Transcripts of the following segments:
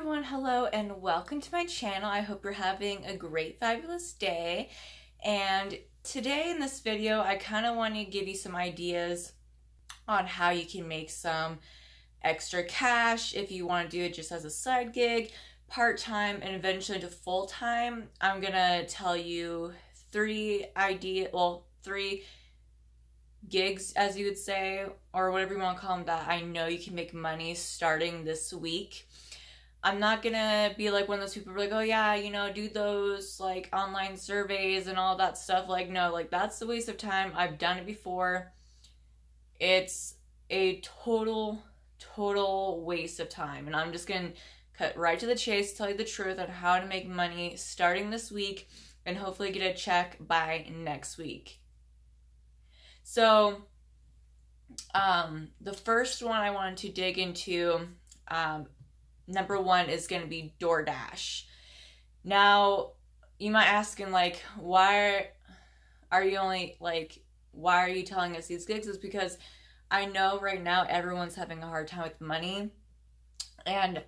everyone, hello and welcome to my channel. I hope you're having a great, fabulous day. And today in this video, I kind of want to give you some ideas on how you can make some extra cash if you want to do it just as a side gig, part-time, and eventually to full-time. I'm gonna tell you three gigs, as you would say, or whatever you want to call them, that I know you can make money starting this week. I'm not gonna be like one of those people who are like, oh yeah, you know, do those like online surveys and all that stuff. Like, no, like that's a waste of time. I've done it before. It's a total waste of time. And I'm just gonna cut right to the chase, tell you the truth on how to make money starting this week and hopefully get a check by next week. So, the first one I wanted to dig into, number one is going to be DoorDash. Now, you might ask, like, why are you telling us these gigs? Is because I know right now everyone's having a hard time with money. And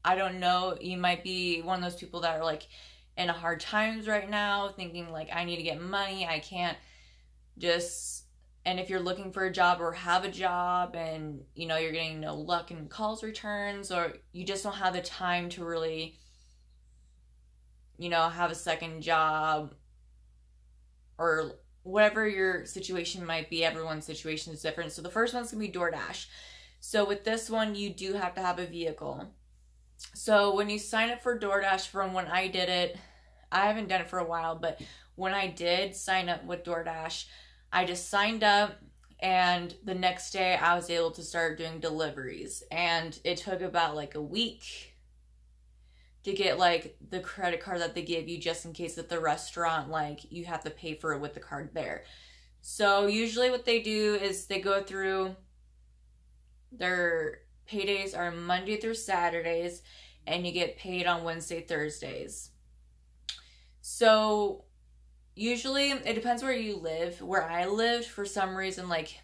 I don't know, you might be one of those people that are like in hard times right now, thinking like, I need to get money. I can't just... And if you're looking for a job or have a job and, you know, you're getting no luck in calls returns, or you just don't have the time to really, you know, have a second job, or whatever your situation might be, everyone's situation is different. So the first one's going to be DoorDash. So with this one, you do have to have a vehicle. So when you sign up for DoorDash, from when I did it, I haven't done it for a while, but when I did sign up with DoorDash, I just signed up, and the next day I was able to start doing deliveries. And it took about like a week to get like the credit card that they give you, just in case at the restaurant, like you have to pay for it with the card there. So usually what they do is they go through, their paydays are Monday through Saturdays, and you get paid on Wednesday, Thursdays. So usually, it depends where you live. Where I lived, for some reason, like,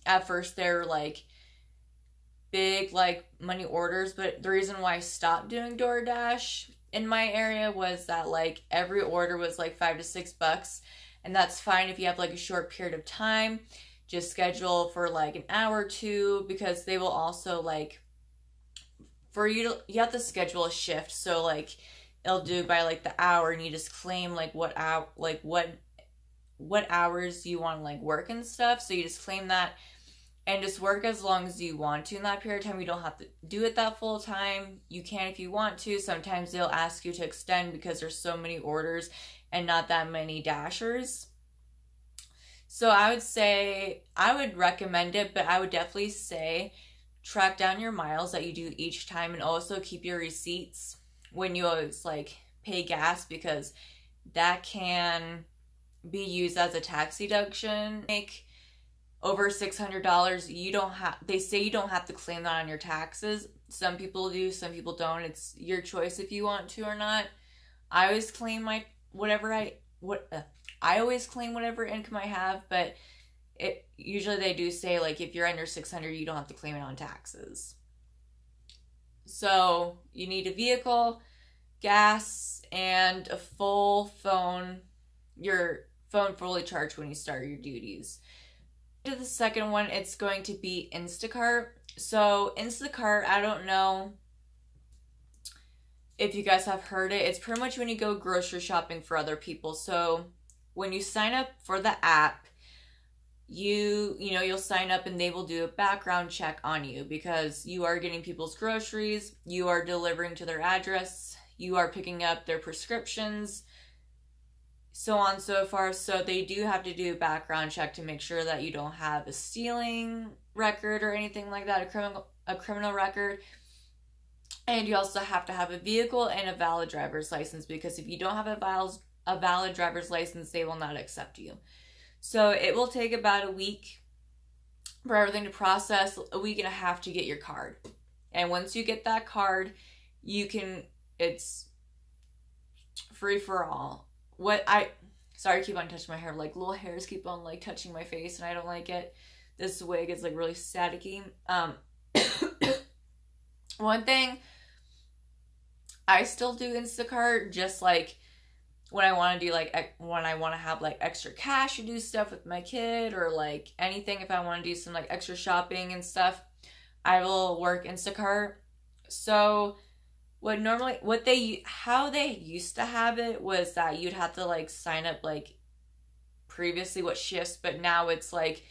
at first they were, like, big, like, money orders. But the reason why I stopped doing DoorDash in my area was that, like, every order was, like, $5 to $6. And that's fine if you have, like, a short period of time. Just schedule for, like, an hour or two. Because they will also, like, for you to, you have to schedule a shift. So, like, it'll do by like the hour, and you just claim like what hours you want to like work and stuff. So you just claim that and just work as long as you want to in that period of time. You don't have to do it that full time. You can if you want to. Sometimes they'll ask you to extend because there's so many orders and not that many dashers. So I would say, I would recommend it, but I would definitely say track down your miles that you do each time, and also keep your receipts when you always like pay gas, because that can be used as a tax deduction. Make over $600, you don't have, they say you don't have to claim that on your taxes. Some people do, some people don't. It's your choice if you want to or not. I always claim I always claim whatever income I have, but usually they do say like if you're under 600, you don't have to claim it on taxes. So you need a vehicle, gas, and a full phone, your phone fully charged when you start your duties. To the second one, it's going to be Instacart. So Instacart, I don't know if you guys have heard it. It's pretty much when you go grocery shopping for other people. So when you sign up for the app, you'll sign up and they will do a background check on you, because you are getting people's groceries, you are delivering to their address, you are picking up their prescriptions, so on and so forth. So they do have to do a background check to make sure that you don't have a stealing record or anything like that, a criminal record. And you also have to have a vehicle and a valid driver's license, because if you don't have a valid driver's license, they will not accept you. So it will take about a week for everything to process, a week and a half to get your card. And once you get that card, it's free for all. Sorry, I keep on touching my hair. Like, little hairs keep on like touching my face, and I don't like it. This wig is like really staticky. One thing I still do Instacart just like when I want to do like when I want to have like extra cash to do stuff with my kid, or like anything, if I want to do some like extra shopping and stuff, I will work Instacart. So how they used to have it was that you'd have to like sign up like previously what shifts, but now it's like,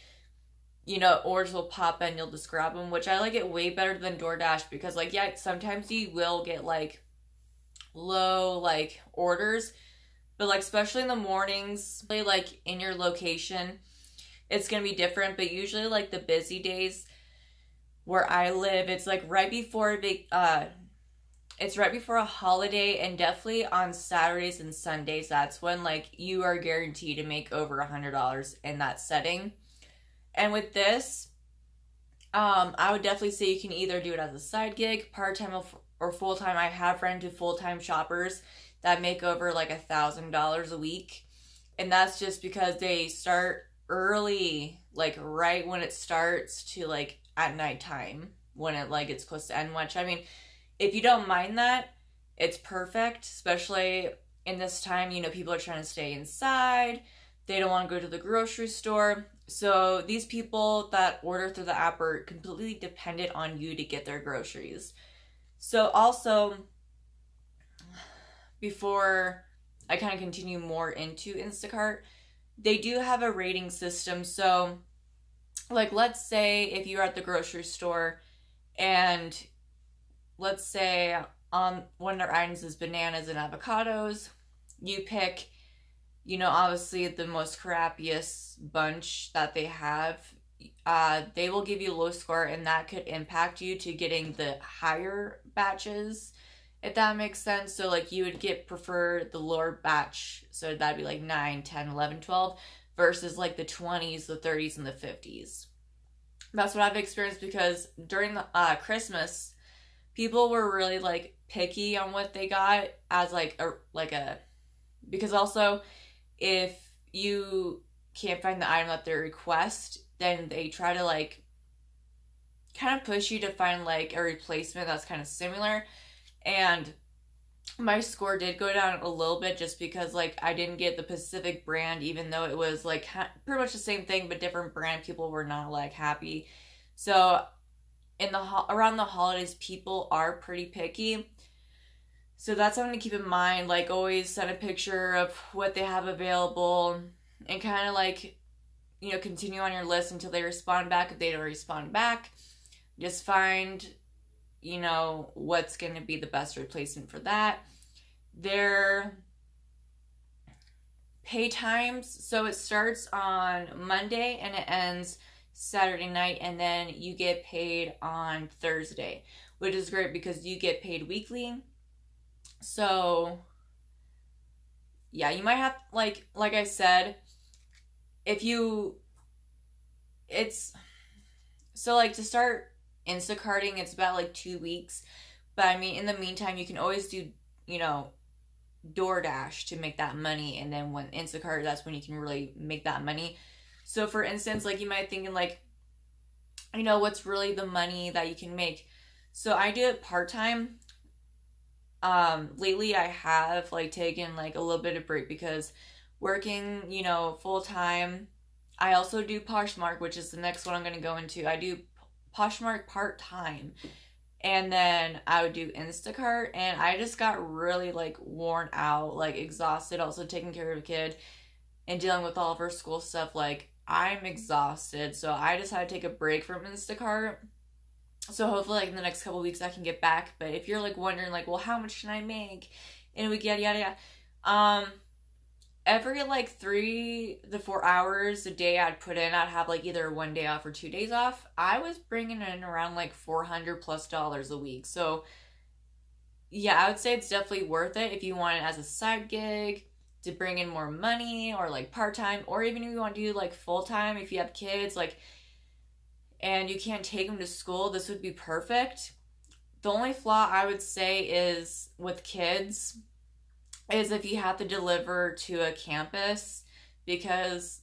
you know, orders will pop in, you'll just grab them, which I like it way better than DoorDash, because like, yeah, sometimes you will get like low like orders, but like especially in the mornings, like in your location, it's gonna be different. But usually like the busy days where I live, it's like it's right before a holiday, and definitely on Saturdays and Sundays, that's when like you are guaranteed to make over $100 in that setting. And with this, I would definitely say you can either do it as a side gig, part-time or full-time. I have run to full-time shoppers that make over like $1,000 a week. And that's just because they start early, like right when it starts, to like at nighttime when it like it's close to end, which I mean, if you don't mind that, it's perfect, especially in this time, you know, people are trying to stay inside. They don't want to go to the grocery store. So these people that order through the app are completely dependent on you to get their groceries. So also, before I kind of continue more into Instacart, they do have a rating system. So like, let's say if you're at the grocery store and let's say one of their items is bananas and avocados, you pick, you know, obviously the most crappiest bunch that they have, they will give you a low score, and that could impact you to getting the higher batches, if that makes sense. So like you would prefer the lower batch, so that'd be like 9, 10, 11, 12, versus like the 20s, the 30s, and the 50s. That's what I've experienced, because during the Christmas, people were really like picky on what they got as because also if you can't find the item that they request, then they try to like kind of push you to find like a replacement that's kind of similar. And my score did go down a little bit just because like I didn't get the Pacific brand, even though it was like pretty much the same thing but different brand. People were not like happy. So around the holidays, people are pretty picky. So that's something to keep in mind. Like, always send a picture of what they have available, and kind of like, you know, continue on your list until they respond back. If they don't respond back, just find, you know, what's going to be the best replacement for that. Their pay times, so it starts on Monday and it ends Saturday night, and then you get paid on Thursday, which is great because you get paid weekly. So yeah, you might have like I said, it's so like to start Instacarting, it's about like 2 weeks, but I mean in the meantime you can always do, you know, DoorDash to make that money, and then when Instacart, that's when you can really make that money. So for instance, like you might thinking like, you know, what's really the money that you can make? So I do it part-time. Lately I have like taken like a little bit of break because working, you know, full-time. I also do Poshmark, which is the next one I'm going to go into. I do Poshmark part-time, and then I would do Instacart, and I just got really like worn out, like exhausted, also taking care of a kid and dealing with all of her school stuff. Like, I'm exhausted, so I decided to take a break from Instacart. So hopefully like in the next couple weeks I can get back. But if you're like wondering like, well, how much can I make in a week, yada yada yada, every like 3 to 4 hours a day I'd put in, I'd have like either 1 day off or 2 days off. I was bringing in around like $400+ a week. So yeah, I would say it's definitely worth it if you want it as a side gig to bring in more money, or like part-time, or even if you want to do like full-time, if you have kids like and you can't take them to school, this would be perfect. The only flaw I would say is with kids is if you have to deliver to a campus, because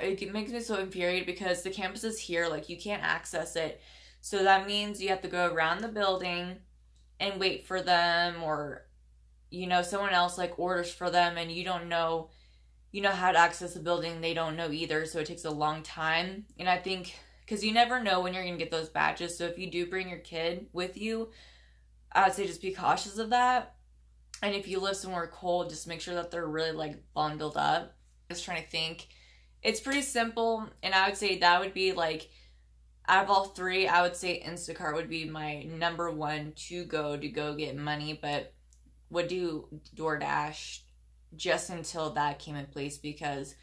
it makes me so infuriated because the campus is here, like you can't access it. So that means you have to go around the building, and wait for them, or, you know, someone else like orders for them and you don't know, you know, how to access the building. They don't know either. So it takes a long time. And I think, because you never know when you're going to get those badges. So if you do bring your kid with you, I would say just be cautious of that. And if you live somewhere cold, just make sure that they're really like bundled up. Just trying to think. It's pretty simple. And I would say that would be like, out of all three, I would say Instacart would be my number one to go get money. But would do DoorDash just until that came in place, because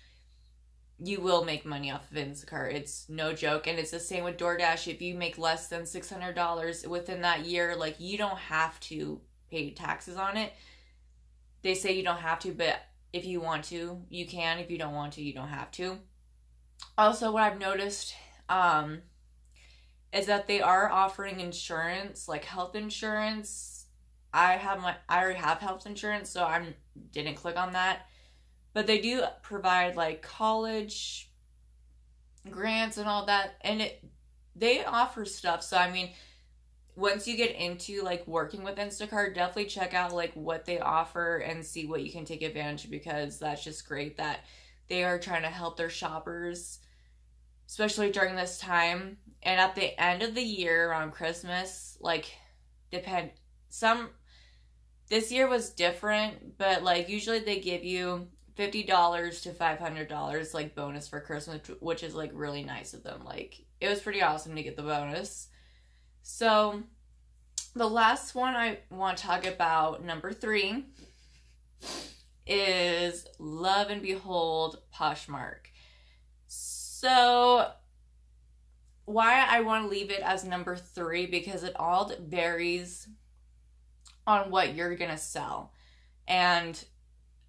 you will make money off of Instacart. It's no joke. And it's the same with DoorDash. If you make less than $600 within that year, like, you don't have to pay taxes on it. They say you don't have to, but if you want to, you can. If you don't want to, you don't have to. Also, what I've noticed is that they are offering insurance, like health insurance. I already have health insurance, so I didn't click on that. But they do provide like college grants and all that, and they offer stuff. So I mean, once you get into like working with Instacart, definitely check out like what they offer and see what you can take advantage of, because that's just great that they are trying to help their shoppers, especially during this time. And at the end of the year around Christmas, like, this year was different, but like usually they give you $50 to $500 like bonus for Christmas, which is like really nice of them. Like, it was pretty awesome to get the bonus. So the last one I want to talk about, number 3, is Love and Behold Poshmark. So why I want to leave it as number 3, because it all varies on what you're gonna sell. And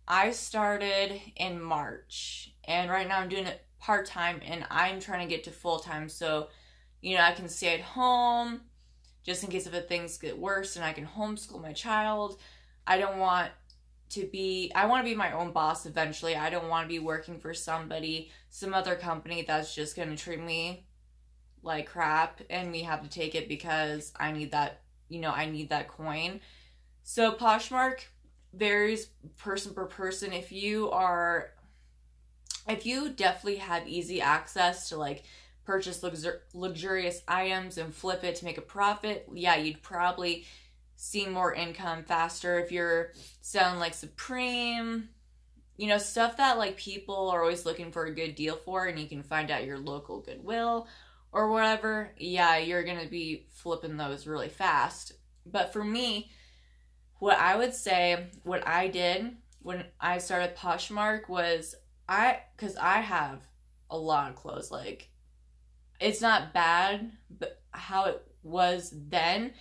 I started in March, and right now I'm doing it part-time, and I'm trying to get to full-time, so, you know, I can stay at home just in case if things get worse, and I can homeschool my child. I want to be my own boss eventually. I don't want to be working for some other company that's just going to treat me like crap, and me have to take it because I need that, you know, I need that coin. So Poshmark varies person per person. If you definitely have easy access to like purchase luxurious items and flip it to make a profit, yeah, you'd probably see more income faster. If you're selling like Supreme, you know, stuff that like people are always looking for a good deal for, and you can find at your local Goodwill or whatever, yeah, you're gonna be flipping those really fast. But for me, what I would say, what I did when I started Poshmark was, because I have a lot of clothes. Like, it's not bad, but how it was then.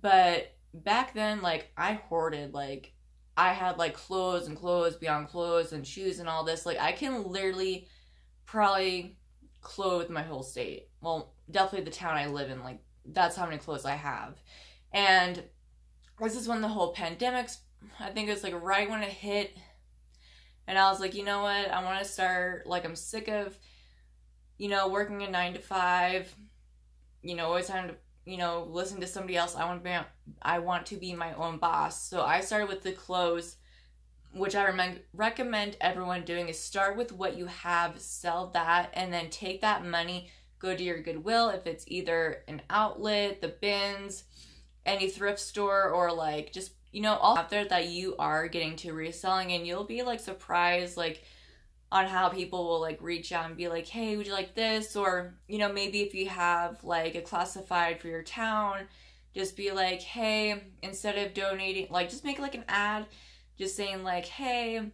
But back then, like, I hoarded. Like, I had like clothes and clothes beyond clothes and shoes and all this. Like, I can literally probably clothe my whole state. Well, definitely the town I live in. Like, that's how many clothes I have. And this is when the whole pandemic's, I think it was like right when it hit. And I was like, you know what? I want to start, like, I'm sick of, you know, working a 9 to 5, you know, always having to, you know, listen to somebody else. I want to be my own boss. So I started with the clothes, which I recommend everyone doing, is start with what you have, sell that, and then take that money, go to your Goodwill, if it's either an outlet, the bins, any thrift store, or like just, you know, all out there that you are getting to reselling. And you'll be like surprised like on how people will like reach out and be like, hey, would you like this? Or, you know, maybe if you have like a classified for your town, just be like, hey, instead of donating, like, just make like an ad just saying like, hey,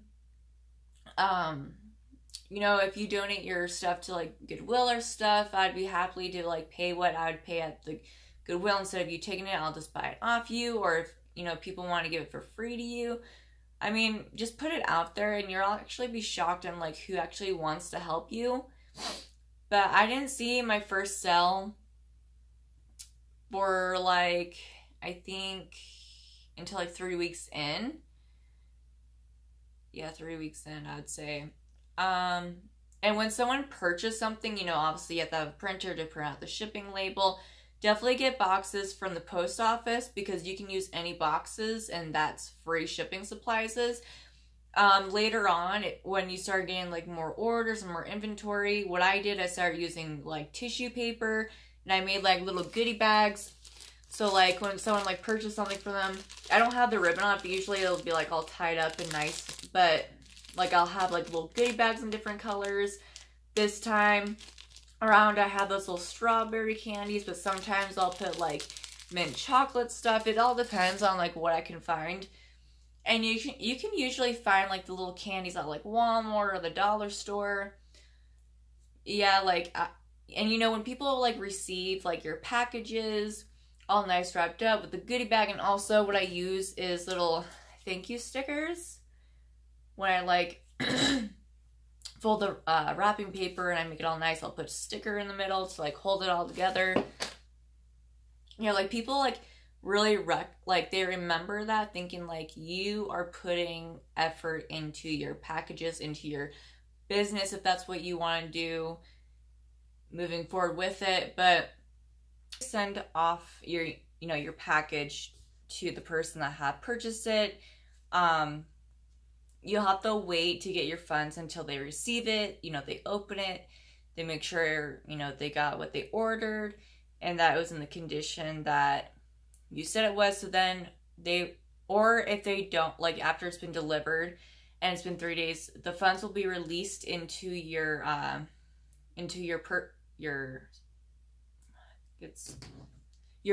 you know, if you donate your stuff to like Goodwill or stuff, I'd be happy to like pay what I would pay at the Goodwill. Instead of you taking it, I'll just buy it off you. Or if, you know, people want to give it for free to you, I mean, just put it out there, and you'll actually be shocked on like who actually wants to help you. But I didn't see my first sell for like, I think until like 3 weeks in. Yeah, 3 weeks in, I would say. And when someone purchased something, you know, obviously you have to have a printer to print out the shipping label, definitely get boxes from the post office because you can use any boxes and that's free shipping supplies. Later on, when you start getting like more orders and more inventory, what I did, I started using like tissue paper, and I made like little goodie bags. So like when someone like purchased something for them, I don't have the ribbon on it, but usually it'll be like all tied up and nice. But like I'll have like little goodie bags in different colors. This time around I have those little strawberry candies, but sometimes I'll put like mint chocolate stuff. It all depends on like what I can find. And you can usually find like the little candies at like Walmart or the dollar store. Yeah, like and you know, when people like receive like your packages all nice wrapped up with the goodie bag, and also what I use is little thank you stickers. When I like fold the wrapping paper and I make it all nice, I'll put a sticker in the middle to like hold it all together. You know, like people like really like they remember that, thinking like you are putting effort into your packages, into your business, if that's what you want to do moving forward with it. But send off your, you know, your package to the person that had purchased it. You'll have to wait to get your funds until they receive it. You know, they open it, they make sure, you know, they got what they ordered and that it was in the condition that you said it was. So then they, or if they don't, like after it's been delivered and it's been 3 days, the funds will be released into your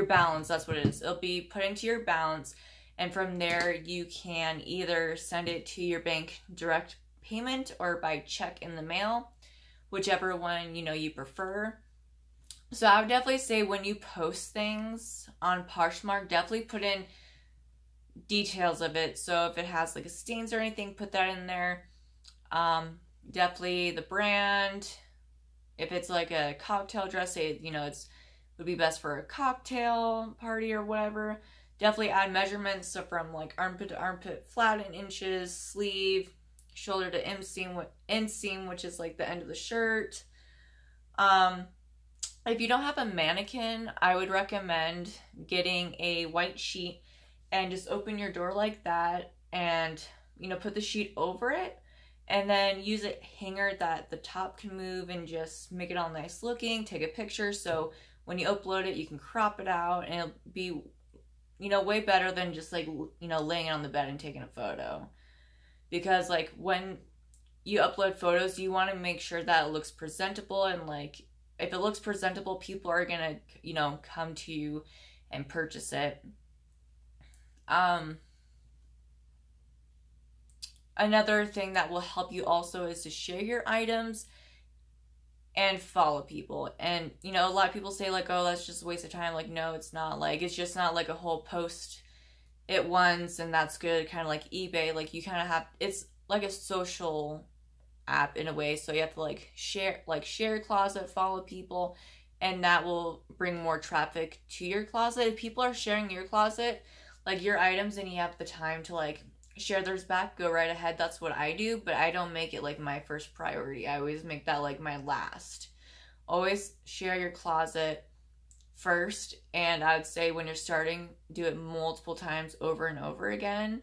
balance. That's what it is. It'll be put into your balance, and from there you can either send it to your bank direct payment or by check in the mail, whichever one you know you prefer. So I would definitely say when you post things on Poshmark, definitely put in details of it. So if it has like a stains or anything, put that in there. Definitely the brand. If it's like a cocktail dress, say, you know, would be best for a cocktail party or whatever. Definitely add measurements, so from like armpit to armpit, flat in inches, sleeve, shoulder to inseam, which is like the end of the shirt. If you don't have a mannequin, I would recommend getting a white sheet and just open your door like that, and you know, put the sheet over it, and then use a hanger that the top can move and just make it all nice looking. Take a picture so when you upload it, you can crop it out, and it'll be, you know, way better than just like, you know, laying it on the bed and taking a photo. Because like when you upload photos, you want to make sure that it looks presentable, and like if it looks presentable, people are gonna, you know, come to you and purchase it. Another thing that will help you also is to share your items and follow people. And you know, a lot of people say like, oh, that's just a waste of time. Like, no, it's not. Like, it's just not like a whole post it once and that's good, kind of like eBay. Like, you kind of have, it's like a social app in a way, so you have to like share your closet, follow people, and that will bring more traffic to your closet. If people are sharing your closet, like your items, and you have the time to like share theirs back, go right ahead. That's what I do, but I don't make it like my first priority. I always make that like my last. Always share your closet first, and I would say when you're starting, do it multiple times over and over again.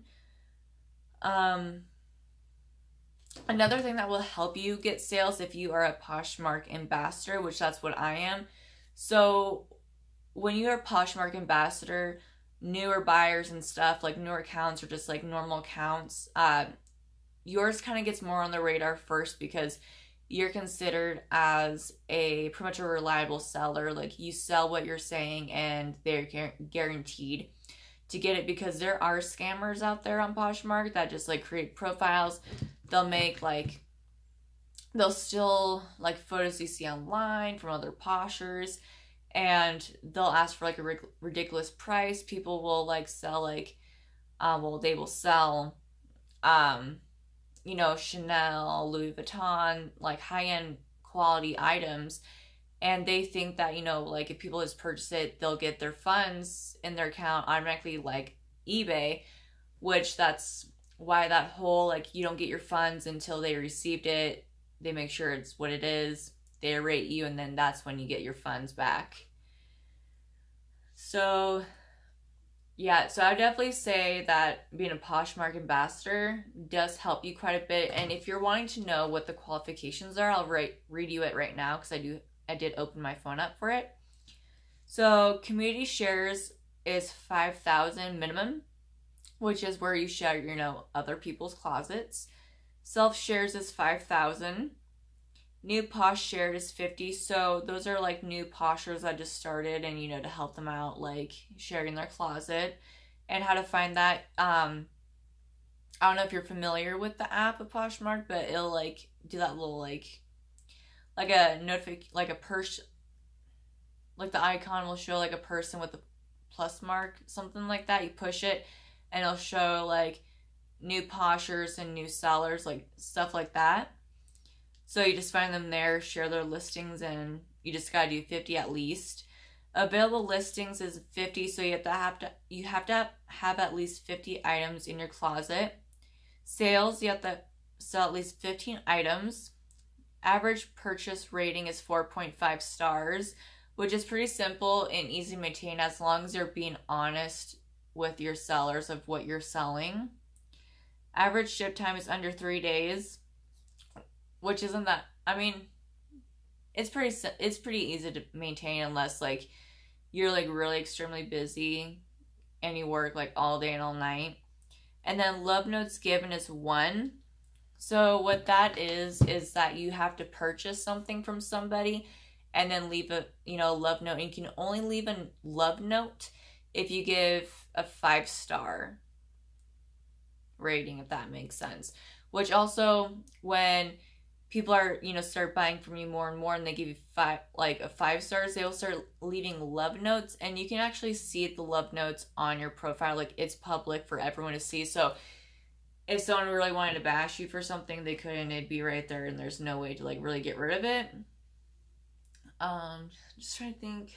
Another thing that will help you get sales if you are a Poshmark ambassador, which that's what I am. So when you're a Poshmark ambassador, newer buyers and stuff, like newer accounts or just like normal accounts, yours kind of gets more on the radar first because you're considered as a pretty much a reliable seller. Like, you sell what you're saying and they're guaranteed to get it, because there are scammers out there on Poshmark that just like create profiles. They'll make like, they'll steal like photos you see online from other poshers, and they'll ask for like a ridiculous price. People will like sell like, they will sell, you know, Chanel, Louis Vuitton, like high-end quality items. And they think that, you know, like if people just purchase it, they'll get their funds in their account automatically like eBay, which that's why that whole, like, you don't get your funds until they received it. They make sure it's what it is. They rate you, and then that's when you get your funds back. So yeah, so I would definitely say that being a Poshmark ambassador does help you quite a bit. And if you're wanting to know what the qualifications are, I'll read you it right now because I did open my phone up for it. So community shares is 5,000 minimum, which is where you share, you know, other people's closets. Self shares is 5,000. New Posh shared is 50. So those are like new poshers that just started and, you know, to help them out, like sharing their closet. And how to find that. I don't know if you're familiar with the app of Poshmark, but it'll like do that little like a like a purse, like the icon will show like a person with a plus mark, something like that. You push it and it'll show like new poshers and new sellers, like stuff like that. So you just find them there, share their listings, and you just gotta do 50 at least. Available listings is 50, so you have to have at least 50 items in your closet. Sales, you have to sell at least 15 items. Average purchase rating is 4.5 stars, which is pretty simple and easy to maintain as long as you're being honest with your sellers of what you're selling. Average ship time is under 3 days, which isn't that, I mean, it's pretty easy to maintain unless like you're like really extremely busy and you work like all day and all night. And then love notes given is 1. So what that is that you have to purchase something from somebody and then leave a, you know, love note. And you can only leave a love note if you give a 5-star rating, if that makes sense. Which also, when people are, you know, start buying from you more and more and they give you 5 stars, they will start leaving love notes, and you can actually see the love notes on your profile. Like, it's public for everyone to see. So if someone really wanted to bash you for something, they couldn't. It'd be right there and there's no way to like really get rid of it. Just trying to think.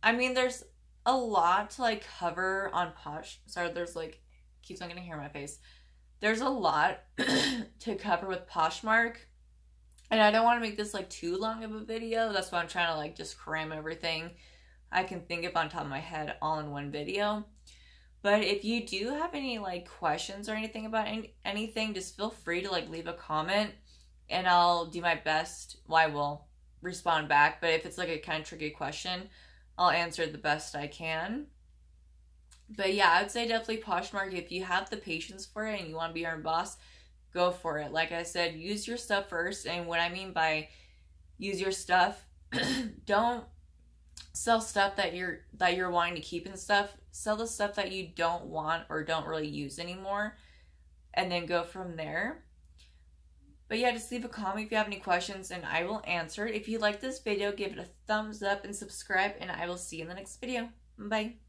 I mean, there's a lot to like cover on there's like, keeps on getting hair in my face. There's a lot to cover with Poshmark, and I don't want to make this like too long of a video. That's why I'm trying to like just cram everything I can think of on top of my head all in one video. But if you do have any like questions or anything about anything, just feel free to like leave a comment and I'll do my best. Well, I will respond back, but if it's like a kind of tricky question, I'll answer it the best I can. But yeah, I would say definitely Poshmark. If you have the patience for it and you want to be your own boss, go for it. Like I said, use your stuff first. And what I mean by use your stuff, don't sell stuff that you're wanting to keep and stuff. Sell the stuff that you don't want or don't really use anymore, and then go from there. But yeah, just leave a comment if you have any questions and I will answer it. If you like this video, give it a thumbs up and subscribe, and I will see you in the next video. Bye.